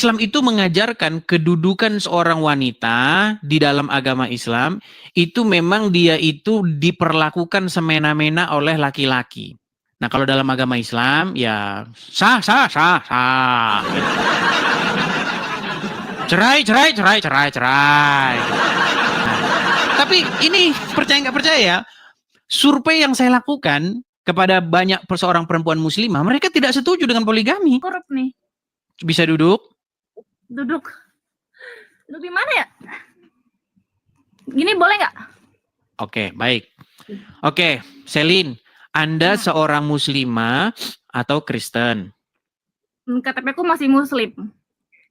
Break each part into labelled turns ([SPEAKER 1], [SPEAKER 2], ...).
[SPEAKER 1] Islam itu mengajarkan kedudukan seorang wanita di dalam agama Islam itu memang dia itu diperlakukan semena-mena oleh laki-laki. Nah, kalau dalam agama Islam ya sah. Cerai. Nah, tapi ini percaya nggak percaya, survei yang saya lakukan kepada banyak seorang perempuan muslimah, mereka tidak setuju dengan poligami.
[SPEAKER 2] Korup nih.
[SPEAKER 1] Bisa duduk?
[SPEAKER 2] Duduk di mana ya? Gini boleh nggak?
[SPEAKER 1] Oke, baik. Oke, Selin, Anda seorang muslimah atau Kristen?
[SPEAKER 2] KTP ku masih muslim.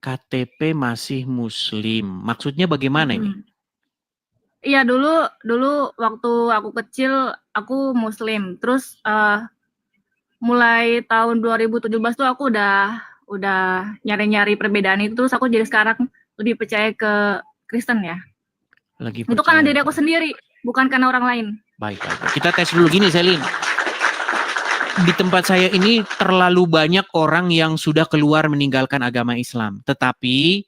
[SPEAKER 1] KTP masih muslim. Maksudnya bagaimana ini?
[SPEAKER 2] Iya, dulu waktu aku kecil aku muslim. Terus mulai tahun 2017 tuh aku udah nyari-nyari perbedaan itu, terus aku jadi sekarang lebih percaya ke Kristen ya.
[SPEAKER 1] Lagi
[SPEAKER 2] itu karena diri aku sendiri, bukan karena orang lain.
[SPEAKER 1] Baik. Kita tes dulu gini, Selin. Di tempat saya ini terlalu banyak orang yang sudah keluar meninggalkan agama Islam. Tetapi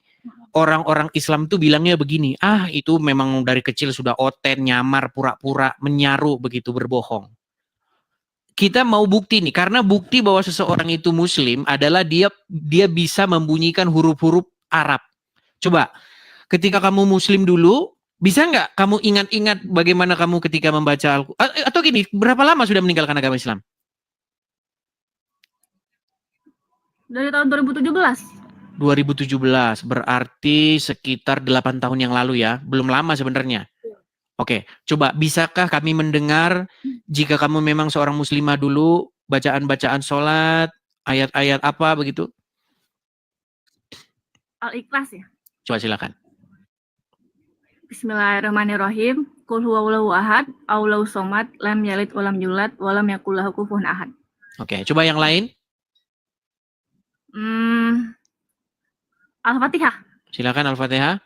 [SPEAKER 1] orang-orang Islam tuh bilangnya begini, itu memang dari kecil sudah oten, nyamar, pura-pura, menyaru, begitu berbohong. Kita mau bukti nih, karena bukti bahwa seseorang itu muslim adalah dia bisa membunyikan huruf-huruf Arab. Coba, ketika kamu muslim dulu, bisa nggak kamu ingat-ingat bagaimana kamu ketika membaca Al-Quran? Atau gini, berapa lama sudah meninggalkan agama Islam?
[SPEAKER 2] Dari tahun 2017.
[SPEAKER 1] 2017, berarti sekitar 8 tahun yang lalu ya. Belum lama sebenarnya. Oke, coba bisakah kami mendengar jika kamu memang seorang muslimah dulu, bacaan-bacaan sholat, ayat-ayat apa begitu?
[SPEAKER 2] Al-Ikhlas ya.
[SPEAKER 1] Coba silakan.
[SPEAKER 2] Bismillahirrahmanirrahim. Qul huwallahu ahad, Allahu somad, lam yalid walam yulad, walam yakul lahu kufuwan ahad.
[SPEAKER 1] Oke, coba yang lain.
[SPEAKER 2] Al-Fatihah.
[SPEAKER 1] Silakan Al-Fatihah.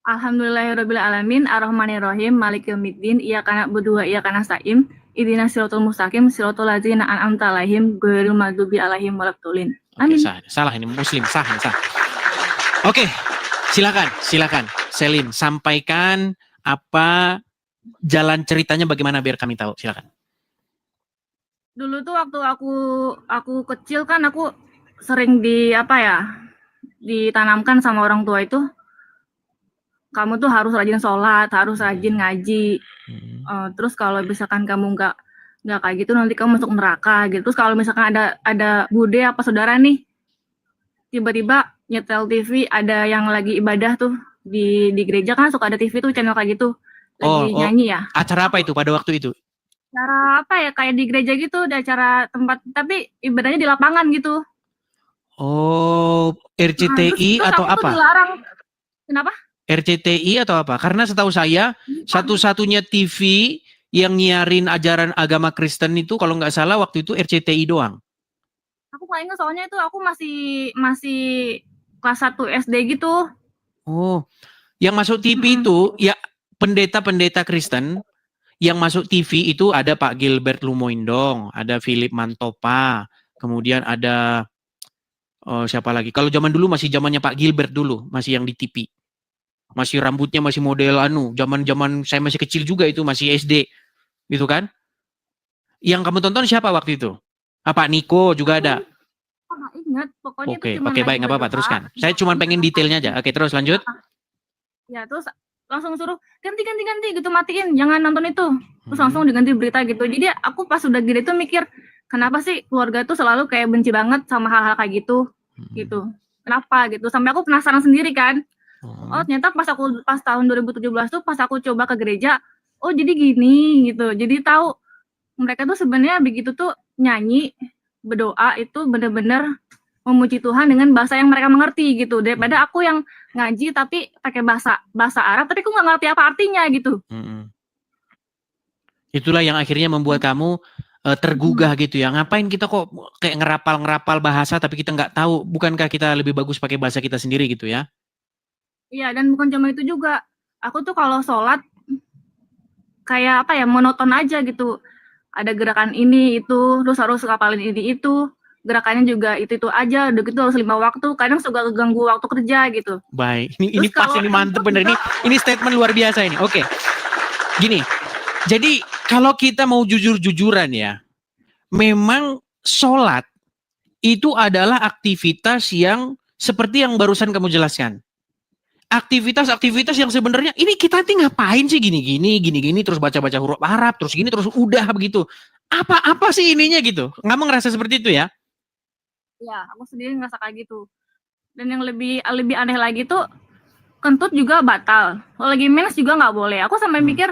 [SPEAKER 2] Alhamdulillahirabbil alamin, arrahmanirrahim, maliki yaumiddin, iyyaka na'budu wa iyyaka nasta'in, ihdinas siratal mustaqim, siratal ladzina an'amta 'alaihim ghairil maghdubi 'alaihim waladdallin.
[SPEAKER 1] Amin. Oke, salah ini muslim, sah. Oke, silakan. Selin, sampaikan apa jalan ceritanya bagaimana biar kami tahu. Silakan.
[SPEAKER 2] Dulu tuh waktu aku kecil kan aku sering ditanamkan sama orang tua itu, kamu tuh harus rajin sholat, harus rajin ngaji. Terus kalau misalkan kamu nggak kayak gitu nanti kamu masuk neraka gitu. Terus kalau misalkan ada bude apa saudara nih tiba-tiba nyetel TV, ada yang lagi ibadah tuh di gereja kan suka ada TV tuh channel kayak gitu lagi nyanyi ya.
[SPEAKER 1] Acara apa itu pada waktu itu?
[SPEAKER 2] Acara apa ya, kayak di gereja gitu, ada acara tempat tapi ibadahnya di lapangan gitu.
[SPEAKER 1] Oh, RCTI
[SPEAKER 2] terus
[SPEAKER 1] atau
[SPEAKER 2] aku
[SPEAKER 1] apa?
[SPEAKER 2] Tuh dilarang. Kenapa?
[SPEAKER 1] RCTI atau apa? Karena setahu saya satu-satunya TV yang nyiarin ajaran agama Kristen itu kalau nggak salah waktu itu RCTI doang.
[SPEAKER 2] Aku nggak ingat soalnya itu aku masih kelas 1 SD gitu.
[SPEAKER 1] Oh, yang masuk TV itu ya pendeta-pendeta Kristen yang masuk TV itu ada Pak Gilbert Lumoindong, ada Philip Mantopa, kemudian ada siapa lagi? Kalau zaman dulu masih zamannya Pak Gilbert dulu, masih yang di TV. Masih rambutnya masih model zaman-zaman saya masih kecil juga itu, masih SD. Gitu kan? Yang kamu tonton siapa waktu itu? Pak Niko juga ada.
[SPEAKER 2] Nggak ingat, pokoknya
[SPEAKER 1] Oke, baik, nggak apa-apa, teruskan. Saya cuma pengen detailnya aja. Oke, terus lanjut.
[SPEAKER 2] Ya, terus langsung suruh ganti gitu, matiin, jangan nonton itu. Terus langsung diganti berita gitu. Jadi aku pas udah gede tuh mikir, kenapa sih keluarga tuh selalu kayak benci banget sama hal-hal kayak gitu. Gitu. Kenapa gitu? Sampai aku penasaran sendiri kan. Oh, ternyata pas tahun 2017 tuh pas aku coba ke gereja, oh jadi gini gitu. Jadi tahu mereka tuh sebenarnya begitu tuh nyanyi, berdoa itu benar-benar memuji Tuhan dengan bahasa yang mereka mengerti gitu, daripada aku yang ngaji tapi pakai bahasa Arab tapi aku nggak ngerti apa artinya gitu.
[SPEAKER 1] Itulah yang akhirnya membuat kamu tergugah gitu ya. Ngapain kita kok kayak ngerapal bahasa tapi kita nggak tahu, bukankah kita lebih bagus pakai bahasa kita sendiri gitu ya?
[SPEAKER 2] Iya, dan bukan cuma itu juga, aku tuh kalau sholat kayak monoton aja gitu, ada gerakan ini itu terus harus ngapalin ini itu. gerakannya juga itu aja, udah gitu harus 5 waktu, kadang suka keganggu waktu kerja gitu.
[SPEAKER 1] Baik, ini
[SPEAKER 2] Terus
[SPEAKER 1] pas,
[SPEAKER 2] kalau
[SPEAKER 1] ini mantep
[SPEAKER 2] kentut
[SPEAKER 1] bener,
[SPEAKER 2] juga
[SPEAKER 1] ini statement luar biasa ini. Oke, gini, jadi kalau kita mau jujur-jujuran ya, memang sholat itu adalah aktivitas yang seperti yang barusan kamu jelaskan. Aktivitas-aktivitas yang sebenarnya ini kita nih ngapain sih gini-gini, terus baca-baca huruf Arab, terus gini, terus udah begitu. Apa sih ininya gitu? Kamu ngerasa seperti itu ya?
[SPEAKER 2] ya aku sendiri ngerasa kayak gitu. Dan yang lebih lebih aneh lagi tuh kentut juga batal. Kalau lagi mens juga nggak boleh. Aku sampai mikir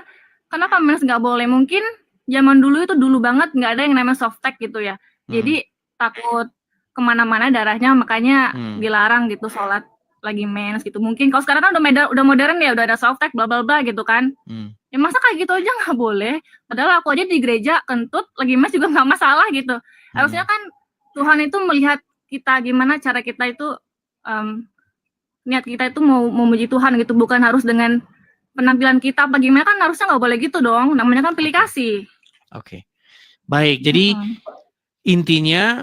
[SPEAKER 2] kenapa mens nggak boleh? Mungkin zaman dulu itu dulu banget nggak ada yang namanya softtek gitu ya. Jadi takut kemana-mana darahnya, makanya dilarang gitu sholat lagi mens gitu. Mungkin kalau sekarang kan udah modern ya, udah ada softtek bla bla bla gitu kan. Ya masa kayak gitu aja nggak boleh? Padahal aku aja di gereja kentut lagi mens juga nggak masalah gitu. Harusnya kan Tuhan itu melihat kita gimana cara kita itu niat kita itu mau memuji Tuhan gitu, bukan harus dengan penampilan kita bagaimana, kan harusnya nggak boleh gitu dong, namanya kan pilih kasih.
[SPEAKER 1] Oke. Baik, jadi intinya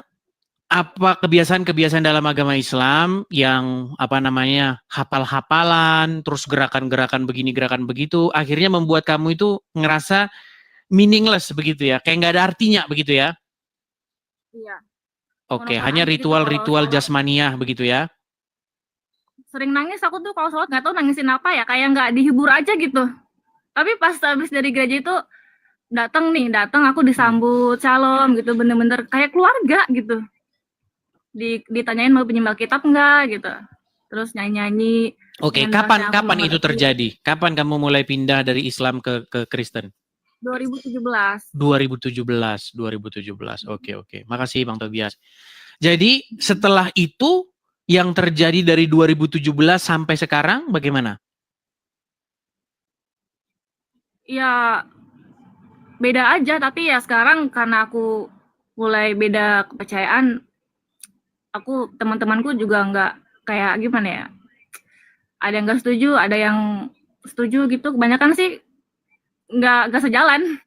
[SPEAKER 1] apa kebiasaan-kebiasaan dalam agama Islam yang apa namanya hafal-hafalan, terus gerakan-gerakan begini, gerakan begitu, akhirnya membuat kamu itu ngerasa meaningless begitu ya, kayak nggak ada artinya begitu ya?
[SPEAKER 2] Iya.
[SPEAKER 1] Oke,
[SPEAKER 2] Monoton
[SPEAKER 1] hanya
[SPEAKER 2] aja gitu kalau
[SPEAKER 1] ritual-ritual
[SPEAKER 2] sholat.
[SPEAKER 1] jasmaniah begitu ya?
[SPEAKER 2] Sering nangis aku tuh kalau sholat nggak tahu nangisin apa ya, kayak nggak dihibur aja gitu. Tapi pas habis dari gereja itu datang aku disambut shalom gitu, bener-bener kayak keluarga gitu. Ditanyain mau penyembah kitab enggak gitu. Terus nyanyi-nyanyi.
[SPEAKER 1] Oke,
[SPEAKER 2] dengan bahasa yang aku
[SPEAKER 1] kapan
[SPEAKER 2] nggak
[SPEAKER 1] itu
[SPEAKER 2] ngerti.
[SPEAKER 1] terjadi? Kapan kamu mulai pindah dari Islam ke Kristen?
[SPEAKER 2] 2017.
[SPEAKER 1] 2017. Oke. Makasih Bang Tobias. Jadi setelah itu yang terjadi dari 2017 sampai sekarang bagaimana?
[SPEAKER 2] Ya beda aja, tapi ya sekarang karena aku mulai beda kepercayaan, teman-temanku juga nggak kayak gimana ya, ada yang nggak setuju, ada yang setuju gitu, kebanyakan sih nggak sejalan.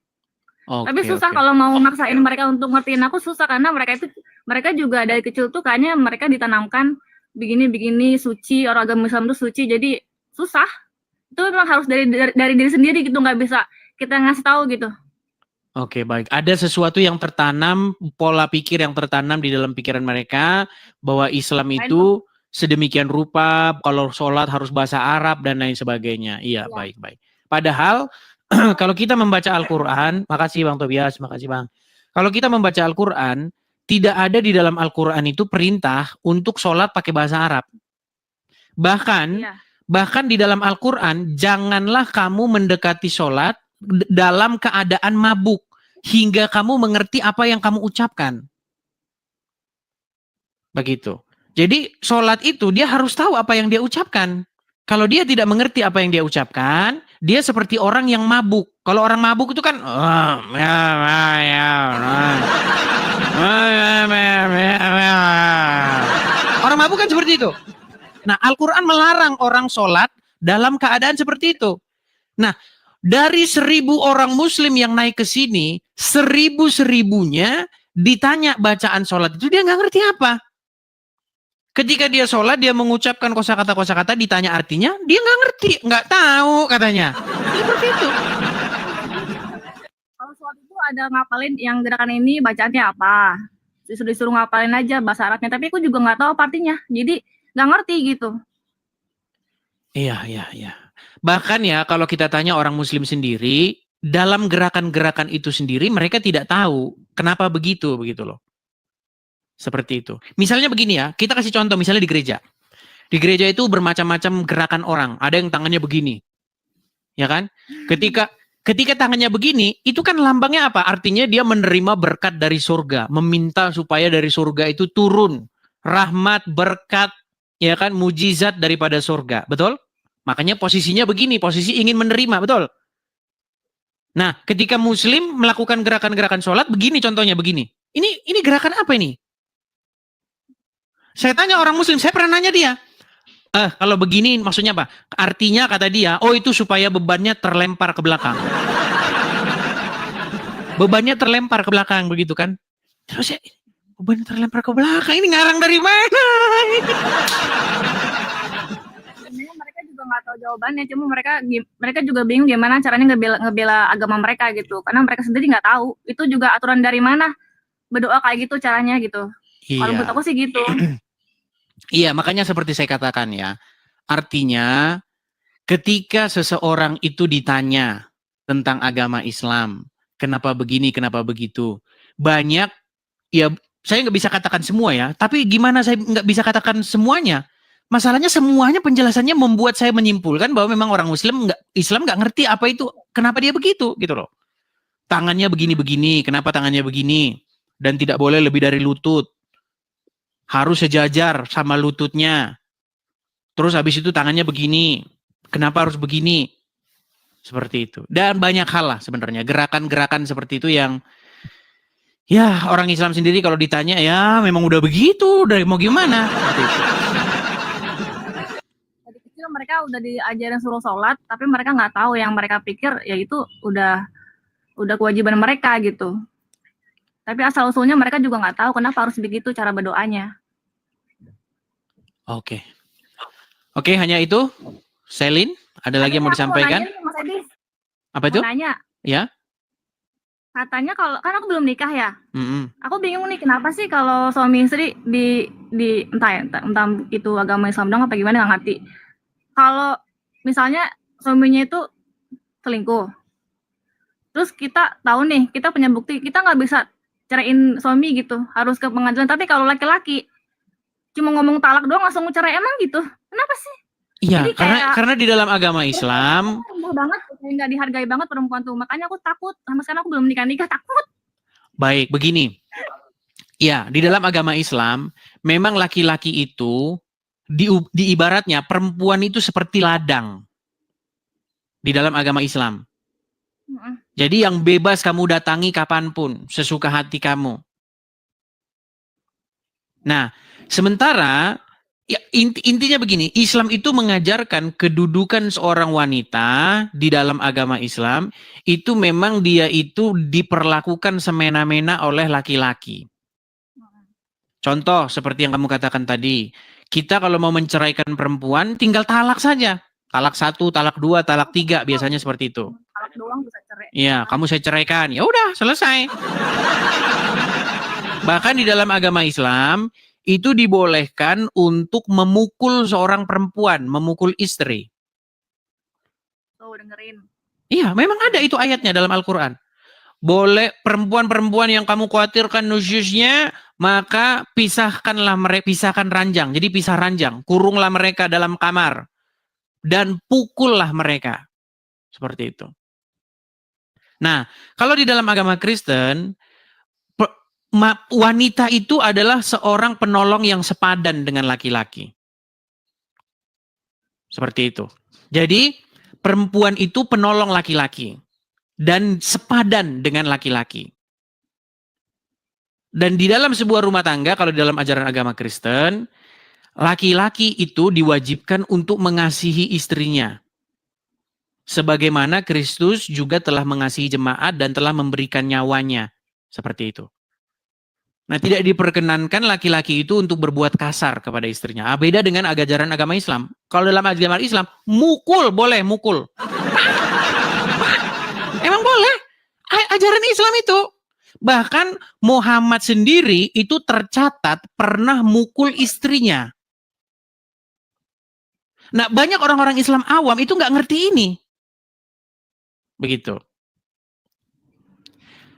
[SPEAKER 2] Tapi susah kalau mau maksain mereka untuk ngertiin aku, susah karena mereka juga dari kecil tuh kayaknya mereka ditanamkan begini suci, orang agama Islam tuh suci, jadi susah. Itu memang harus dari diri sendiri gitu, nggak bisa kita ngasih tahu gitu.
[SPEAKER 1] Oke, baik. Ada sesuatu yang tertanam, pola pikir yang tertanam di dalam pikiran mereka bahwa Islam itu sedemikian rupa, kalau sholat harus bahasa Arab dan lain sebagainya. Iya, baik. Padahal kalau kita membaca Al-Quran, makasih Bang Tobias, makasih Bang. Kalau kita membaca Al-Quran, tidak ada di dalam Al-Quran itu perintah untuk sholat pakai bahasa Arab. Bahkan di dalam Al-Quran, janganlah kamu mendekati sholat dalam keadaan mabuk hingga kamu mengerti apa yang kamu ucapkan. Begitu. Jadi sholat itu dia harus tahu apa yang dia ucapkan. Kalau dia tidak mengerti apa yang dia ucapkan, dia seperti orang yang mabuk. Kalau orang mabuk itu kan orang mabuk kan seperti itu. Nah, Al-Quran melarang orang sholat dalam keadaan seperti itu. Nah, dari 1.000 orang muslim yang naik ke sini, 1.000-1.000-nya ditanya bacaan sholat itu dia nggak ngerti apa. Ketika dia sholat, dia mengucapkan kosakata-kosakata, ditanya artinya, dia nggak ngerti, nggak tahu katanya. Seperti itu.
[SPEAKER 2] Kalau sholat itu ada ngapalin yang gerakan ini bacaannya apa. Disuruh ngapalin aja bahasa Arabnya, tapi aku juga nggak tahu apa artinya. Jadi nggak ngerti gitu.
[SPEAKER 1] Iya. Bahkan ya kalau kita tanya orang muslim sendiri, dalam gerakan-gerakan itu sendiri mereka tidak tahu kenapa begitu loh. Seperti itu. Misalnya begini ya, kita kasih contoh misalnya di gereja. Di gereja itu bermacam-macam gerakan orang. Ada yang tangannya begini. Ya kan? Ketika tangannya begini, itu kan lambangnya apa? Artinya dia menerima berkat dari surga, meminta supaya dari surga itu turun rahmat, berkat, ya kan, mujizat daripada surga. Betul? Makanya posisinya begini, posisi ingin menerima, betul? Nah, ketika muslim melakukan gerakan-gerakan sholat, begini contohnya, begini. Ini gerakan apa ini? Saya tanya orang muslim, saya pernah nanya dia. Kalau begini maksudnya apa? Artinya kata dia, oh itu supaya bebannya terlempar ke belakang. Bebannya terlempar ke belakang, begitu kan? Terus Beban terlempar ke belakang. Ini ngarang dari mana?
[SPEAKER 2] Sebenarnya mereka juga nggak tahu jawabannya, cuma mereka juga bingung gimana caranya ngebela agama mereka gitu, karena mereka sendiri nggak tahu itu juga aturan dari mana berdoa kayak gitu caranya gitu. Kalau menurut
[SPEAKER 1] Iya.
[SPEAKER 2] aku sih gitu.
[SPEAKER 1] Iya, makanya seperti saya katakan ya. Artinya ketika seseorang itu ditanya tentang agama Islam, kenapa begini, kenapa begitu, banyak, ya saya nggak bisa katakan semua ya, tapi gimana saya nggak bisa katakan semuanya? Masalahnya semuanya penjelasannya membuat saya menyimpulkan bahwa memang orang Islam nggak ngerti apa itu, kenapa dia begitu gitu loh. Tangannya begini-begini, kenapa tangannya begini, dan tidak boleh lebih dari lutut, harus sejajar sama lututnya. Terus habis itu tangannya begini, kenapa harus begini? Seperti itu. Dan banyak hal lah sebenarnya, gerakan-gerakan seperti itu yang ya orang Islam sendiri kalau ditanya ya memang udah begitu, dari mau gimana? Seperti itu.
[SPEAKER 2] Dari kecil mereka udah diajarin suruh sholat, tapi mereka nggak tahu yang mereka pikir ya itu udah kewajiban mereka gitu. Tapi asal usulnya mereka juga nggak tahu kenapa harus begitu cara berdoanya.
[SPEAKER 1] Oke. Oke, hanya itu. Selin, ada lagi yang mau disampaikan?
[SPEAKER 2] Nanya nih, Mas Edi.
[SPEAKER 1] Apa itu?
[SPEAKER 2] Mau nanya.
[SPEAKER 1] Ya.
[SPEAKER 2] Katanya kalau kan aku belum nikah ya.
[SPEAKER 1] Mm-mm.
[SPEAKER 2] Aku bingung nih kenapa sih kalau suami istri di entah itu agama Islam dong apa gimana nggak ngerti. Kalau misalnya suaminya itu selingkuh, terus kita tahu nih kita punya bukti, kita nggak bisa ceraiin suami gitu, harus ke pengadilan. Tapi kalau laki-laki cuma ngomong talak doang langsung cerai, emang gitu? Kenapa sih?
[SPEAKER 1] Iya,
[SPEAKER 2] Jadi kayak
[SPEAKER 1] karena di dalam agama Islam,
[SPEAKER 2] rendah banget, kayak nggak dihargai banget perempuan tuh. Makanya aku takut. Sama sekarang aku belum nikah takut.
[SPEAKER 1] baik begini. Ya, di dalam agama Islam, memang laki-laki itu diibaratnya perempuan itu seperti ladang di dalam agama Islam. Jadi yang bebas kamu datangi kapanpun, sesuka hati kamu. Nah, sementara ya, intinya begini, Islam itu mengajarkan kedudukan seorang wanita di dalam agama Islam itu memang dia itu diperlakukan semena-mena oleh laki-laki. Contoh seperti yang kamu katakan tadi, kita kalau mau menceraikan perempuan tinggal talak saja. Talak 1, talak 2, talak 3 biasanya seperti itu.
[SPEAKER 2] Talak doang bisa cerai.
[SPEAKER 1] Iya, kamu saya ceraikan. Ya udah, selesai. Bahkan di dalam agama Islam itu dibolehkan untuk memukul seorang perempuan, memukul istri.
[SPEAKER 2] Tuh dengerin.
[SPEAKER 1] Iya, memang ada itu ayatnya dalam Al-Quran. Boleh perempuan-perempuan yang kamu khawatirkan nusyusnya, maka pisahkan ranjang. Jadi pisah ranjang, kurunglah mereka dalam kamar dan pukullah mereka. Seperti itu. Nah, kalau di dalam agama Kristen, wanita itu adalah seorang penolong yang sepadan dengan laki-laki. Seperti itu. Jadi, perempuan itu penolong laki-laki dan sepadan dengan laki-laki. Dan di dalam sebuah rumah tangga, kalau di dalam ajaran agama Kristen, laki-laki itu diwajibkan untuk mengasihi istrinya. Sebagaimana Kristus juga telah mengasihi jemaat dan telah memberikan nyawanya. Seperti itu. Nah, tidak diperkenankan laki-laki itu untuk berbuat kasar kepada istrinya. Beda dengan ajaran agama Islam. Kalau dalam agama Islam, mukul, boleh mukul. Emang boleh. Ajaran Islam itu. Bahkan Muhammad sendiri itu tercatat pernah mukul istrinya. Nah, banyak orang-orang Islam awam itu nggak ngerti ini. Begitu.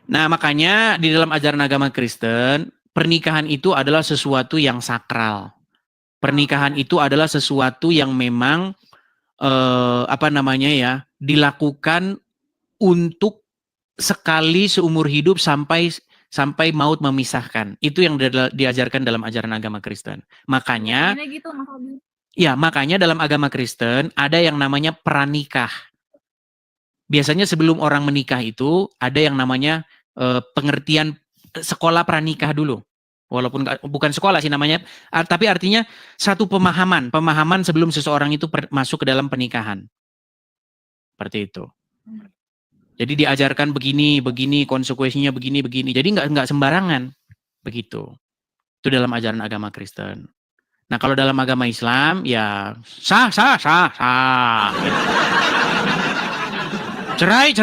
[SPEAKER 1] Nah, makanya di dalam ajaran agama Kristen, pernikahan itu adalah sesuatu yang sakral. Pernikahan itu adalah sesuatu yang memang dilakukan untuk sekali seumur hidup sampai maut memisahkan. Itu yang diajarkan dalam ajaran agama Kristen. Makanya makanya dalam agama Kristen ada yang namanya pranikah. Biasanya sebelum orang menikah itu ada yang namanya pengertian sekolah pranikah dulu. Walaupun bukan sekolah sih namanya, tapi artinya satu pemahaman sebelum seseorang itu masuk ke dalam pernikahan. Seperti itu. Jadi diajarkan begini, konsekuensinya begini. Jadi nggak sembarangan, begitu. Itu dalam ajaran agama Kristen. Nah, kalau dalam agama Islam ya sah. Gitu. Cerai.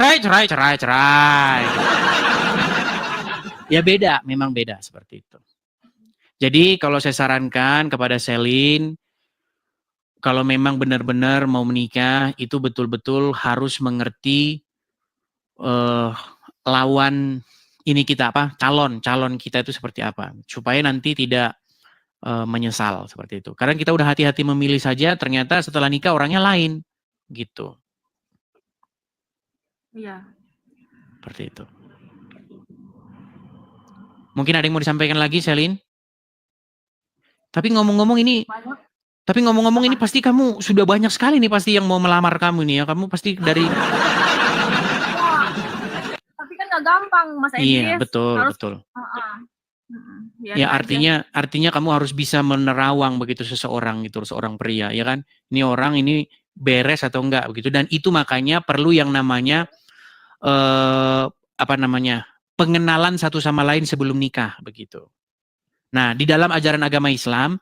[SPEAKER 1] Ya beda, memang beda seperti itu. Jadi kalau saya sarankan kepada Selin, kalau memang benar-benar mau menikah, itu betul-betul harus mengerti lawan ini kita calon kita itu seperti apa, supaya nanti tidak menyesal seperti itu. Karena kita udah hati-hati memilih saja, ternyata setelah nikah orangnya lain, gitu.
[SPEAKER 2] Iya.
[SPEAKER 1] Seperti itu. Mungkin ada yang mau disampaikan lagi, Selin? Tapi ngomong-ngomong ini pasti kamu sudah banyak sekali nih pasti yang mau melamar kamu nih ya. Kamu pasti dari
[SPEAKER 2] Tapi kan nggak gampang, Mas Edis.
[SPEAKER 1] Iya, betul. Ya artinya kamu harus bisa menerawang begitu seseorang gitu, seorang pria, ya kan? Ini orang ini beres atau enggak begitu, dan itu makanya perlu yang namanya pengenalan satu sama lain sebelum nikah begitu. Nah, di dalam ajaran agama Islam,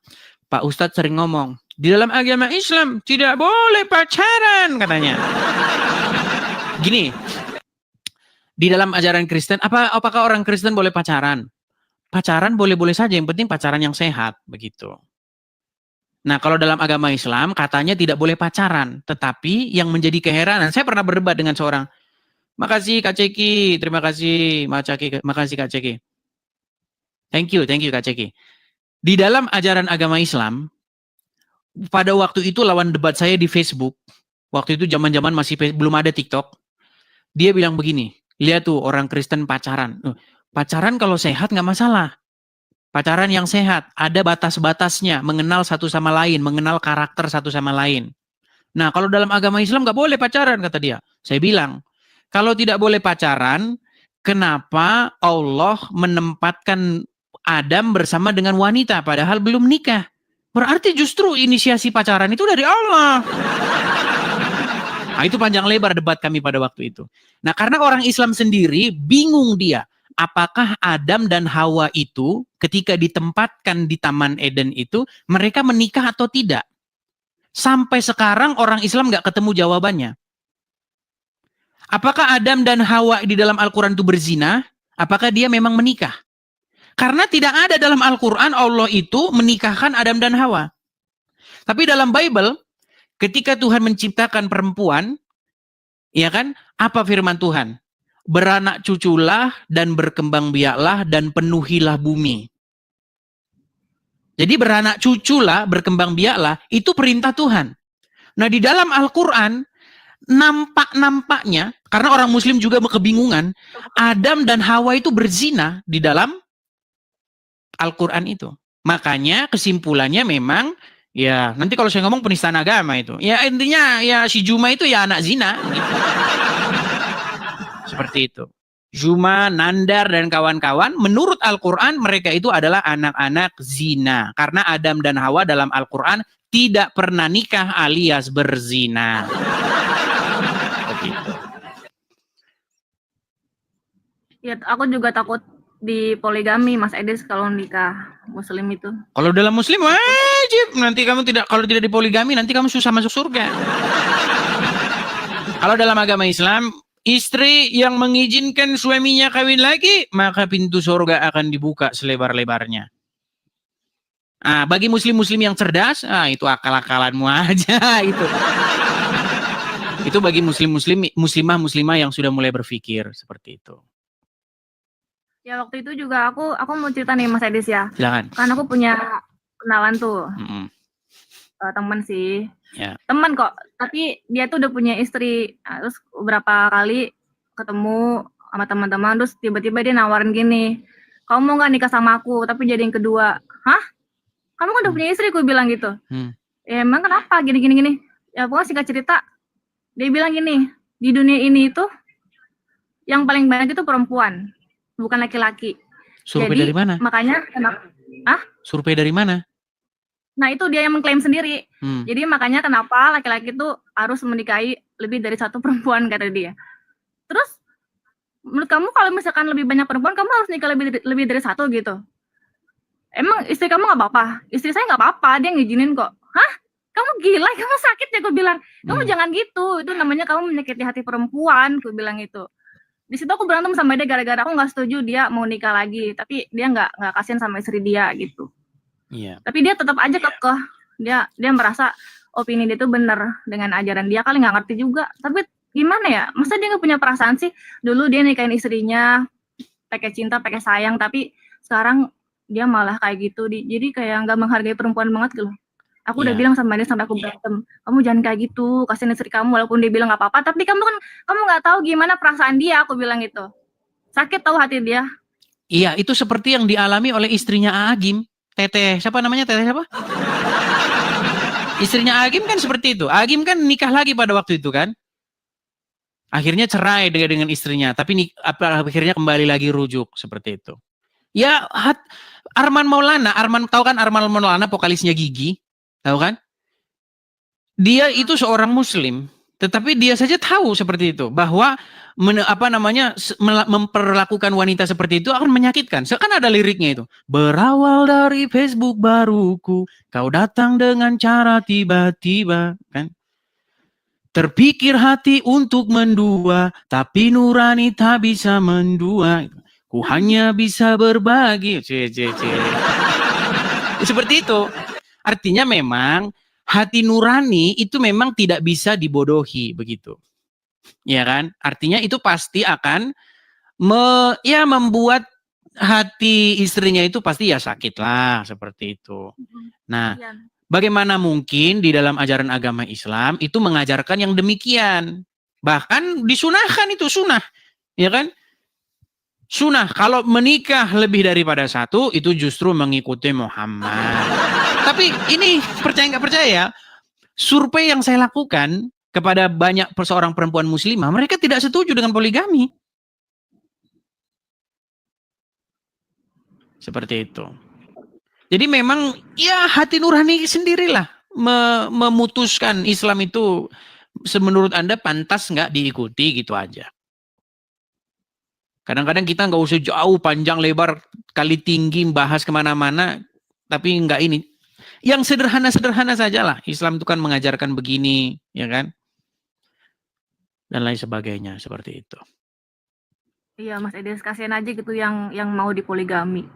[SPEAKER 1] Pak Ustadz sering ngomong, di dalam agama Islam tidak boleh pacaran katanya. Gini, di dalam ajaran Kristen, apakah orang Kristen boleh pacaran? Pacaran boleh-boleh saja, yang penting pacaran yang sehat begitu. Nah, kalau dalam agama Islam katanya tidak boleh pacaran, tetapi yang menjadi keheranan, saya pernah berdebat dengan seorang, makasih Kak Ceki, terima kasih makasih Kak Ceki. Thank you Kak Ceki. Di dalam ajaran agama Islam, pada waktu itu lawan debat saya di Facebook, waktu itu zaman-zaman masih belum ada TikTok, dia bilang begini, lihat tuh orang Kristen pacaran. Pacaran kalau sehat nggak masalah. Pacaran yang sehat, ada batas-batasnya, mengenal satu sama lain, mengenal karakter satu sama lain. Nah, kalau dalam agama Islam nggak boleh pacaran, kata dia. Saya bilang, kalau tidak boleh pacaran, kenapa Allah menempatkan Adam bersama dengan wanita padahal belum nikah? Berarti justru inisiasi pacaran itu dari Allah. Nah, itu panjang lebar debat kami pada waktu itu. Nah, karena orang Islam sendiri bingung dia. Apakah Adam dan Hawa itu ketika ditempatkan di Taman Eden itu, mereka menikah atau tidak? Sampai sekarang orang Islam nggak ketemu jawabannya. Apakah Adam dan Hawa di dalam Al-Quran itu berzina? Apakah dia memang menikah? Karena tidak ada dalam Al-Quran Allah itu menikahkan Adam dan Hawa. Tapi dalam Bible, ketika Tuhan menciptakan perempuan, ya kan, apa firman Tuhan? Beranak cuculah dan berkembang biaklah dan penuhilah bumi. Jadi beranak cuculah, berkembang biaklah, itu perintah Tuhan. Nah, di dalam Al-Quran, nampaknya, karena orang Muslim juga kebingungan, Adam dan Hawa itu berzina di dalam Al-Quran itu. Makanya kesimpulannya memang, ya nanti kalau saya ngomong penistaan agama itu, ya intinya ya si Juma itu ya anak zina. Gitu. Seperti itu. Juma, Nandar, dan kawan-kawan, menurut Al-Quran mereka itu adalah anak-anak zina. Karena Adam dan Hawa dalam Al-Quran tidak pernah nikah alias berzina. Begitu.
[SPEAKER 2] Ya, aku juga takut di poligami, Mas Edis, kalau nikah Muslim itu.
[SPEAKER 1] Kalau dalam Muslim wajib. Nanti kamu kalau tidak dipoligami, nanti kamu susah masuk surga. Kalau dalam agama Islam, istri yang mengizinkan suaminya kawin lagi, maka pintu surga akan dibuka selebar-lebarnya. Nah, bagi muslim-muslim yang cerdas, itu akal-akalanmu aja itu. Itu bagi muslimah yang sudah mulai berpikir seperti itu.
[SPEAKER 2] Ya, waktu itu juga aku mau cerita nih Mas Edis ya.
[SPEAKER 1] Silakan.
[SPEAKER 2] Kan aku punya kenalan tuh. Teman sih.
[SPEAKER 1] Ya.
[SPEAKER 2] Teman kok, tapi dia tuh udah punya istri. Nah, terus beberapa kali ketemu sama teman-teman, terus tiba-tiba dia nawarin gini, kamu mau nggak nikah sama aku tapi jadi yang kedua? Hah? Kamu kan udah punya istri, aku bilang gitu. Ya emang kenapa gini. Ya pokoknya singkat cerita, dia bilang gini, di dunia ini itu yang paling banyak itu perempuan, bukan laki-laki.
[SPEAKER 1] Survei
[SPEAKER 2] jadi,
[SPEAKER 1] dari mana?
[SPEAKER 2] Makanya kenapa?
[SPEAKER 1] Survei dari mana?
[SPEAKER 2] Nah, itu dia yang mengklaim sendiri. Jadi makanya kenapa laki-laki itu harus menikahi lebih dari satu perempuan, kata dia. Terus menurut kamu kalau misalkan lebih banyak perempuan, kamu harus nikah lebih dari satu gitu? emang istri kamu nggak apa-apa? Istri saya nggak apa-apa, dia ngizinin kok. Hah? Kamu gila, kamu sakit ya? Gue bilang, kamu jangan gitu, itu namanya kamu menyakiti hati perempuan, gue bilang gitu. Di situ aku berantem sama dia gara-gara aku nggak setuju dia mau nikah lagi, tapi dia nggak kasihan sama istri dia gitu.
[SPEAKER 1] Iya.
[SPEAKER 2] Tapi dia tetap aja kekeh, dia merasa opini dia tuh bener dengan ajaran dia, kali nggak ngerti juga. Tapi gimana ya, masa dia nggak punya perasaan sih? Dulu dia nikahin istrinya pakai cinta, pakai sayang, tapi sekarang dia malah kayak gitu. Jadi kayak nggak menghargai perempuan banget gitu loh. Aku udah
[SPEAKER 1] Iya.
[SPEAKER 2] bilang sama dia sampai aku berantem, kamu jangan kayak gitu, kasihin istri kamu. Walaupun dia bilang nggak apa-apa, tapi kamu nggak tahu gimana perasaan dia, aku bilang gitu. Sakit tahu hati dia.
[SPEAKER 1] Iya, itu seperti yang dialami oleh istrinya Agim. Teteh, siapa namanya? Teteh siapa? Istrinya Agim kan seperti itu. Agim kan nikah lagi pada waktu itu kan. Akhirnya cerai dengan istrinya, tapi akhirnya kembali lagi rujuk seperti itu. Ya, Arman Maulana, tahu kan Arman Maulana vokalisnya Gigi? Tahu kan? Dia itu seorang muslim, tetapi dia saja tahu seperti itu bahwa memperlakukan wanita seperti itu akan menyakitkan. Kan ada liriknya itu. Berawal dari Facebook baruku, kau datang dengan cara tiba-tiba, kan? Terpikir hati untuk mendua, tapi nurani tak bisa mendua. Ku hanya bisa berbagi. Seperti itu. Artinya memang hati nurani itu memang tidak bisa dibodohi begitu. Ya kan? Artinya itu pasti akan membuat hati istrinya itu pasti ya sakit lah seperti itu. Nah, bagaimana mungkin di dalam ajaran agama Islam itu mengajarkan yang demikian? Bahkan disunahkan itu sunnah, ya kan? Sunnah kalau menikah lebih daripada satu itu justru mengikuti Muhammad. Tapi ini percaya nggak percaya, survei yang saya lakukan kepada banyak seorang perempuan muslimah, mereka tidak setuju dengan poligami. Seperti itu. Jadi memang ya hati nurani sendirilah memutuskan Islam itu menurut Anda pantas nggak diikuti gitu aja. Kadang-kadang kita nggak usah jauh panjang lebar kali tinggi bahas kemana-mana, tapi nggak ini. Yang sederhana-sederhana saja lah. Islam itu kan mengajarkan begini, ya kan? Dan lain sebagainya seperti itu.
[SPEAKER 2] Iya Mas Edes, kasihan aja gitu yang mau dipoligami.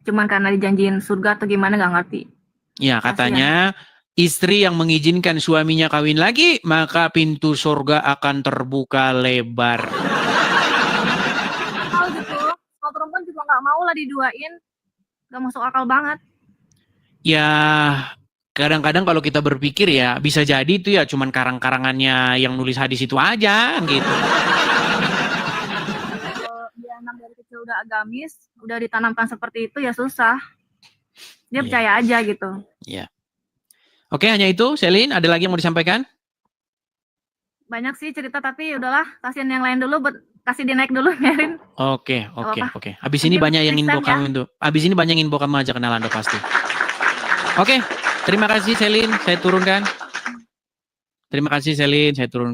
[SPEAKER 2] Cuman karena dijanjiin surga atau gimana nggak ngerti.
[SPEAKER 1] Ya katanya istri yang mengizinkan suaminya kawin lagi, maka pintu surga akan terbuka lebar.
[SPEAKER 2] Kalau perempuan juga nggak mau lah diduain, nggak masuk akal banget.
[SPEAKER 1] Ya kadang-kadang kalau kita berpikir ya bisa jadi itu ya cuman karang-karangannya yang nulis hadis itu aja gitu.
[SPEAKER 2] Kalau dia emang dari kecil udah agamis, udah ditanamkan seperti itu ya susah. Dia percaya aja gitu.
[SPEAKER 1] Iya. Oke, hanya itu. Selin, ada lagi yang mau disampaikan?
[SPEAKER 2] Banyak sih cerita tapi udahlah, kasihin yang lain dulu, kasih dia naik dulu, Merin.
[SPEAKER 1] Oke. Habis ini banyak yang info kamu tuh. Habis ini banyak yang info kamu aja kenalan tuh pasti. Oke, terima kasih Selin, saya turunkan. Terima kasih Selin, saya turunkan.